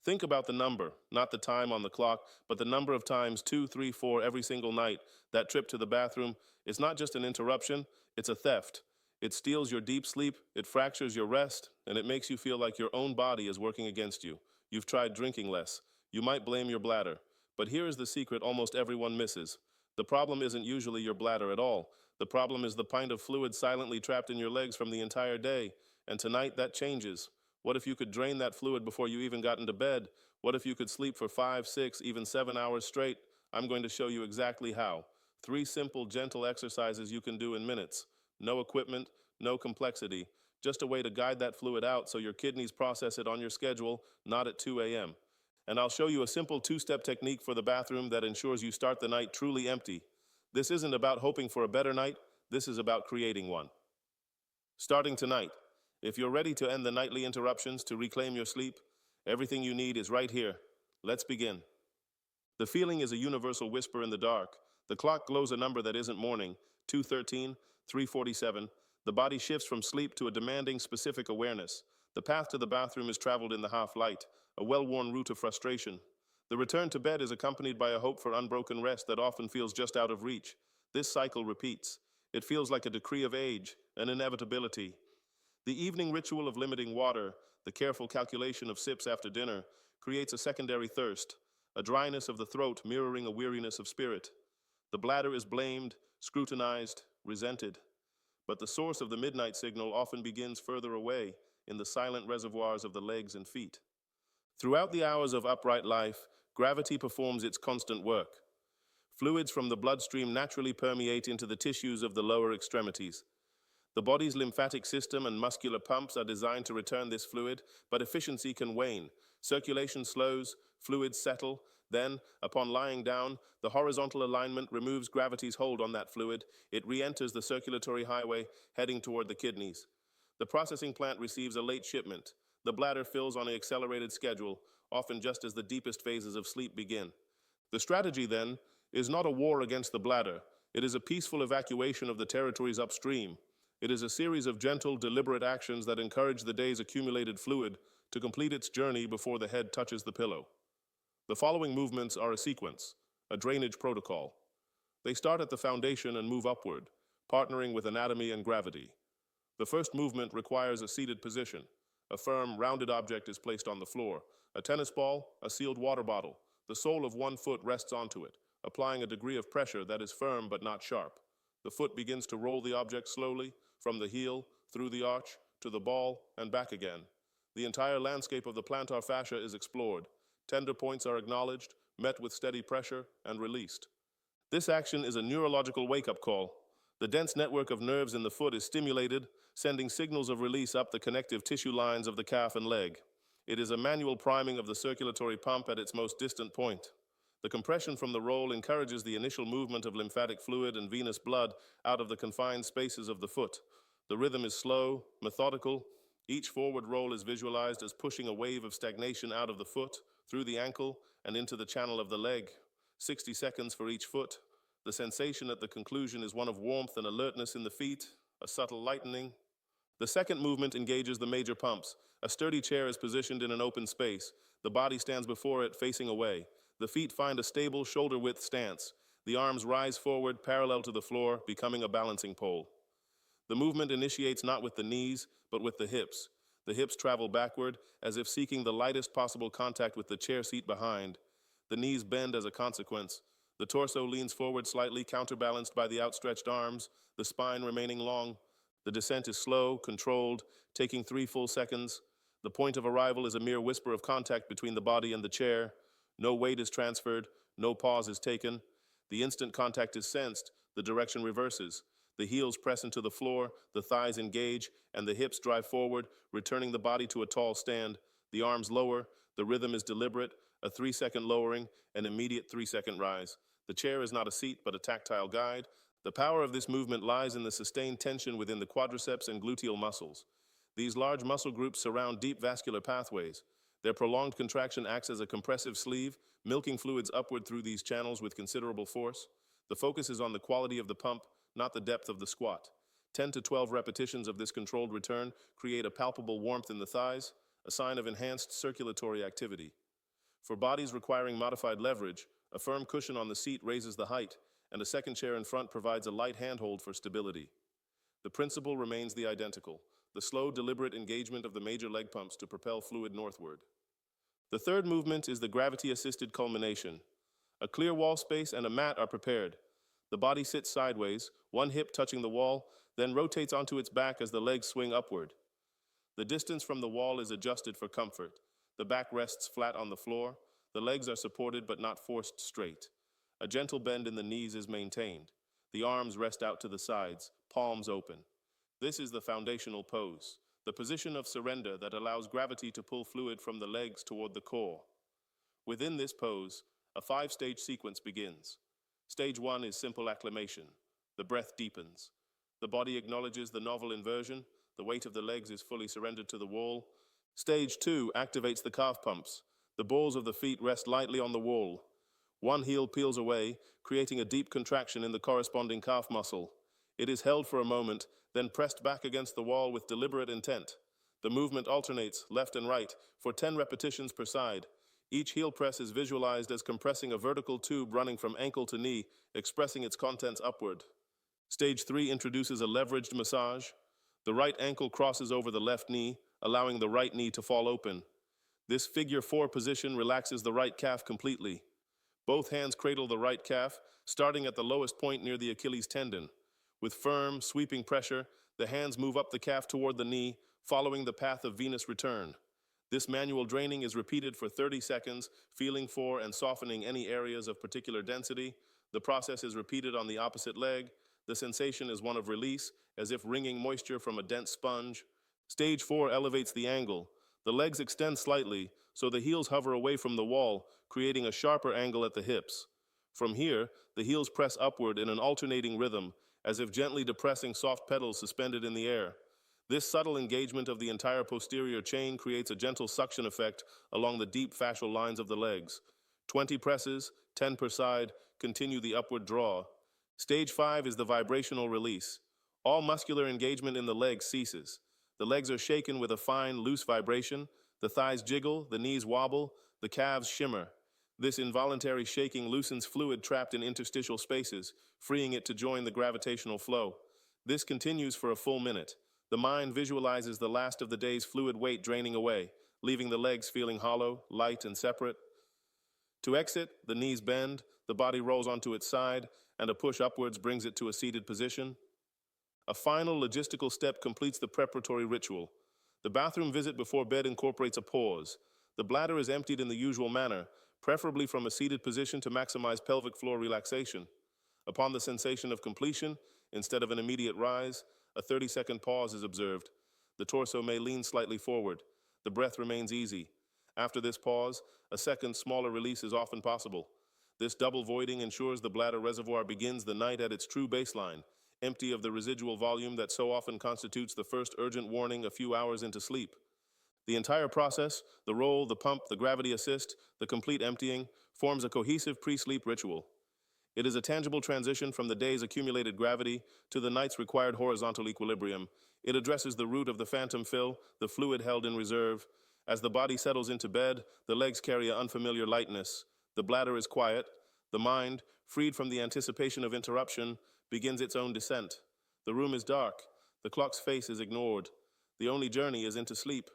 Think about the number, not the time on the clock, but the number of times 2, 3, 4 every single night. That trip to the bathroom is not just an interruption, it's a theft. It steals your deep sleep, it fractures your rest, and it makes you feel like your own body is working against you. You've tried drinking less. You might blame your bladder. But here is the secret almost everyone misses. The problem isn't usually your bladder at all. The problem is the pint of fluid silently trapped in your legs from the entire day. And tonight that changes. What if you could drain that fluid before you even got into bed? What if you could sleep for 5, 6, even 7 hours straight? I'm going to show you exactly how. 3 simple, gentle exercises you can do in minutes. No equipment, no complexity. Just a way to guide that fluid out so your kidneys process it on your schedule, not at 2 a.m. And I'll show you a simple 2-step technique for the bathroom that ensures you start the night truly empty. This isn't about hoping for a better night, this is about creating one. Starting tonight, if you're ready to end the nightly interruptions to reclaim your sleep, everything you need is right here. Let's begin. The feeling is a universal whisper in the dark. The clock glows a number that isn't morning, 2:13, 3:47. The body shifts from sleep to a demanding, specific awareness. The path to the bathroom is traveled in the half-light, a well-worn route of frustration. The return to bed is accompanied by a hope for unbroken rest that often feels just out of reach. This cycle repeats. It feels like a decree of age, an inevitability. The evening ritual of limiting water, the careful calculation of sips after dinner, creates a secondary thirst, a dryness of the throat mirroring a weariness of spirit. The bladder is blamed, scrutinized, resented. But the source of the midnight signal often begins further away, in the silent reservoirs of the legs and feet. Throughout the hours of upright life, gravity performs its constant work. Fluids from the bloodstream naturally permeate into the tissues of the lower extremities. The body's lymphatic system and muscular pumps are designed to return this fluid, but efficiency can wane. Circulation slows, fluids settle, then, upon lying down, the horizontal alignment removes gravity's hold on that fluid. It re-enters the circulatory highway, heading toward the kidneys. The processing plant receives a late shipment. The bladder fills on an accelerated schedule, often just as the deepest phases of sleep begin. The strategy, then, is not a war against the bladder. It is a peaceful evacuation of the territories upstream. It is a series of gentle, deliberate actions that encourage the day's accumulated fluid to complete its journey before the head touches the pillow. The following movements are a sequence, a drainage protocol. They start at the foundation and move upward, partnering with anatomy and gravity. The first movement requires a seated position. A firm, rounded object is placed on the floor. A tennis ball, a sealed water bottle. The sole of one foot rests onto it, applying a degree of pressure that is firm but not sharp. The foot begins to roll the object slowly, from the heel, through the arch, to the ball, and back again. The entire landscape of the plantar fascia is explored. Tender points are acknowledged, met with steady pressure, and released. This action is a neurological wake-up call. The dense network of nerves in the foot is stimulated, sending signals of release up the connective tissue lines of the calf and leg. It is a manual priming of the circulatory pump at its most distant point. The compression from the roll encourages the initial movement of lymphatic fluid and venous blood out of the confined spaces of the foot. The rhythm is slow, methodical. Each forward roll is visualized as pushing a wave of stagnation out of the foot, through the ankle, and into the channel of the leg. 60 seconds for each foot. The sensation at the conclusion is one of warmth and alertness in the feet, a subtle lightening. The second movement engages the major pumps. A sturdy chair is positioned in an open space. The body stands before it, facing away. The feet find a stable, shoulder-width stance. The arms rise forward, parallel to the floor, becoming a balancing pole. The movement initiates not with the knees, but with the hips. The hips travel backward, as if seeking the lightest possible contact with the chair seat behind. The knees bend as a consequence. The torso leans forward slightly, counterbalanced by the outstretched arms, the spine remaining long. The descent is slow, controlled, taking 3 full seconds. The point of arrival is a mere whisper of contact between the body and the chair. No weight is transferred, no pause is taken. The instant contact is sensed, the direction reverses. The heels press into the floor, the thighs engage, and the hips drive forward, returning the body to a tall stand. The arms lower, the rhythm is deliberate, a 3-second lowering, an immediate 3-second rise. The chair is not a seat, but a tactile guide. The power of this movement lies in the sustained tension within the quadriceps and gluteal muscles. These large muscle groups surround deep vascular pathways. Their prolonged contraction acts as a compressive sleeve, milking fluids upward through these channels with considerable force. The focus is on the quality of the pump, not the depth of the squat. 10 to 12 repetitions of this controlled return create a palpable warmth in the thighs, a sign of enhanced circulatory activity. For bodies requiring modified leverage, a firm cushion on the seat raises the height, and a second chair in front provides a light handhold for stability. The principle remains the identical, the slow, deliberate engagement of the major leg pumps to propel fluid northward. The third movement is the gravity-assisted culmination. A clear wall space and a mat are prepared. The body sits sideways, one hip touching the wall, then rotates onto its back as the legs swing upward. The distance from the wall is adjusted for comfort. The back rests flat on the floor. The legs are supported but not forced straight. A gentle bend in the knees is maintained. The arms rest out to the sides, palms open. This is the foundational pose, the position of surrender that allows gravity to pull fluid from the legs toward the core. Within this pose, a 5-stage sequence begins. Stage 1 is simple acclimation. The breath deepens. The body acknowledges the novel inversion. The weight of the legs is fully surrendered to the wall. Stage 2 activates the calf pumps. The balls of the feet rest lightly on the wall. One heel peels away, creating a deep contraction in the corresponding calf muscle. It is held for a moment, then pressed back against the wall with deliberate intent. The movement alternates left and right for 10 repetitions per side. Each heel press is visualized as compressing a vertical tube running from ankle to knee, expressing its contents upward. Stage 3 introduces a leveraged massage. The right ankle crosses over the left knee, allowing the right knee to fall open. This figure 4 position relaxes the right calf completely. Both hands cradle the right calf, starting at the lowest point near the Achilles tendon. With firm, sweeping pressure, the hands move up the calf toward the knee, following the path of venous return. This manual draining is repeated for 30 seconds, feeling for and softening any areas of particular density. The process is repeated on the opposite leg. The sensation is one of release, as if wringing moisture from a dense sponge. Stage 4 elevates the angle. The legs extend slightly, so the heels hover away from the wall, creating a sharper angle at the hips. From here, the heels press upward in an alternating rhythm, as if gently depressing soft pedals suspended in the air. This subtle engagement of the entire posterior chain creates a gentle suction effect along the deep fascial lines of the legs. 20 presses, 10 per side, continue the upward draw. Stage 5 is the vibrational release. All muscular engagement in the legs ceases. The legs are shaken with a fine, loose vibration. The thighs jiggle, the knees wobble, the calves shimmer. This involuntary shaking loosens fluid trapped in interstitial spaces, freeing it to join the gravitational flow. This continues for a full minute. The mind visualizes the last of the day's fluid weight draining away, leaving the legs feeling hollow, light, and separate. To exit, the knees bend, the body rolls onto its side, and a push upwards brings it to a seated position. A final logistical step completes the preparatory ritual. The bathroom visit before bed incorporates a pause. The bladder is emptied in the usual manner, preferably from a seated position to maximize pelvic floor relaxation. Upon the sensation of completion, instead of an immediate rise, a 30-second pause is observed. The torso may lean slightly forward. The breath remains easy. After this pause, a second, smaller release is often possible. This double voiding ensures the bladder reservoir begins the night at its true baseline, empty of the residual volume that so often constitutes the first urgent warning a few hours into sleep. The entire process, the roll, the pump, the gravity assist, the complete emptying, forms a cohesive pre-sleep ritual. It is a tangible transition from the day's accumulated gravity to the night's required horizontal equilibrium. It addresses the root of the phantom fill, the fluid held in reserve. As the body settles into bed, the legs carry an unfamiliar lightness. The bladder is quiet. The mind, freed from the anticipation of interruption, begins its own descent. The room is dark. The clock's face is ignored. The only journey is into sleep.